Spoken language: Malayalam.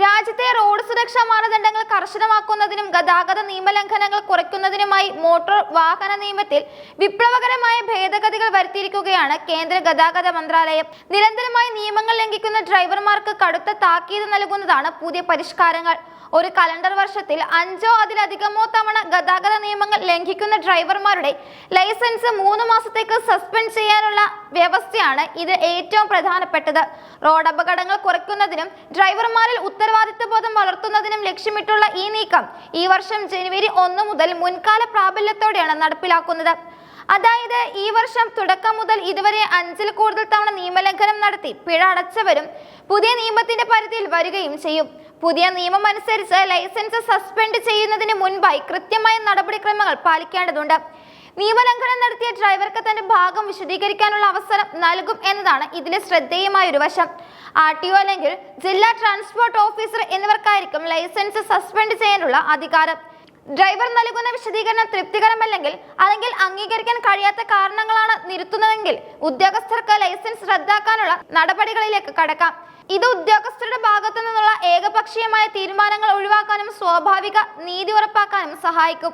രാജ്യത്തെ റോഡ് സുരക്ഷാ മാനദണ്ഡങ്ങൾ കർശനമാക്കുന്നതിനും ഗതാഗത നിയമലംഘനങ്ങൾ കുറയ്ക്കുന്നതിനുമായി മോട്ടോർ വാഹന നിയമത്തിൽ വിപ്ലവകരമായ ഭേദഗതികൾ വരുത്തിയിരിക്കുകയാണ് കേന്ദ്ര ഗതാഗത മന്ത്രാലയം. നിരന്തരമായി നിയമങ്ങൾ ലംഘിക്കുന്ന ഡ്രൈവർമാർക്ക് കടുത്ത താക്കീത് നൽകുന്നതാണ് പുതിയ പരിഷ്കാരങ്ങൾ. ഒരു കലണ്ടർ വർഷത്തിൽ 5 അതിലധികമോ തവണ ഗതാഗത നിയമങ്ങൾ ലംഘിക്കുന്ന ഡ്രൈവർമാരുടെ ലൈസൻസ് 3 മാസത്തേക്ക് സസ്പെൻഡ് ചെയ്യാനുള്ള വ്യവസ്ഥയാണ് ഇത് ഏറ്റവും പ്രധാനപ്പെട്ടത്. റോഡ് അപകടങ്ങൾ കുറയ്ക്കുന്നതിനും ഡ്രൈവർമാരിൽ ഉത്തരവാദിത്വബോധം വളർത്തുന്നതിനും ലക്ഷ്യമിട്ടുള്ള ഈ നീക്കം ഈ വർഷം ജനുവരി 1 മുതൽ മുൻകാല പ്രാബല്യത്തോടെയാണ് നടപ്പിലാക്കുന്നത്. അതായത് ഈ വർഷം തുടക്കം മുതൽ ഇതുവരെ 5-ൽ കൂടുതൽ തവണ നിയമലംഘനം നടത്തി പിഴ അടച്ചവരും പുതിയ നിയമത്തിന്റെ പരിധിയിൽ വരികയും ചെയ്യും. പുതിയ നിയമം അനുസരിച്ച് ലൈസൻസ് സസ്പെൻഡ് ചെയ്യുന്നതിന് മുൻപായി കൃത്യമായ നടപടിക്രമങ്ങൾ പാലിക്കേണ്ടതുണ്ട്. നിയമലംഘനം നടത്തിയ ഡ്രൈവർക്ക് തന്റെ ഭാഗം വിശദീകരിക്കാനുള്ള അവസരം നൽകും എന്നതാണ് ഇതിലെ ശ്രദ്ധേയമായ ഒരു വശം. RTO അല്ലെങ്കിൽ ജില്ലാ ട്രാൻസ്പോർട്ട് ഓഫീസർ എന്നിവർക്കായിരിക്കും ലൈസൻസ് സസ്പെൻഡ് ചെയ്യാനുള്ള അധികാരം. ഡ്രൈവർ നൽകുന്ന വിശദീകരണം തൃപ്തികരമല്ലെങ്കിൽ അല്ലെങ്കിൽ അംഗീകരിക്കാൻ കഴിയാത്ത കാരണങ്ങളാണ് നിർത്തുന്നതെങ്കിൽ ഉദ്യോഗസ്ഥർക്ക് ലൈസൻസ് റദ്ദാക്കാനുള്ള നടപടികളിലേക്ക് കടക്കാം. ഇത് ഉദ്യോഗസ്ഥരുടെ ഭാഗത്തു നിന്നുള്ള ഏകപക്ഷീയമായ തീരുമാനങ്ങൾ ഒഴിവാക്കാനും സ്വാഭാവിക നീതി ഉറപ്പാക്കാനും സഹായിക്കും.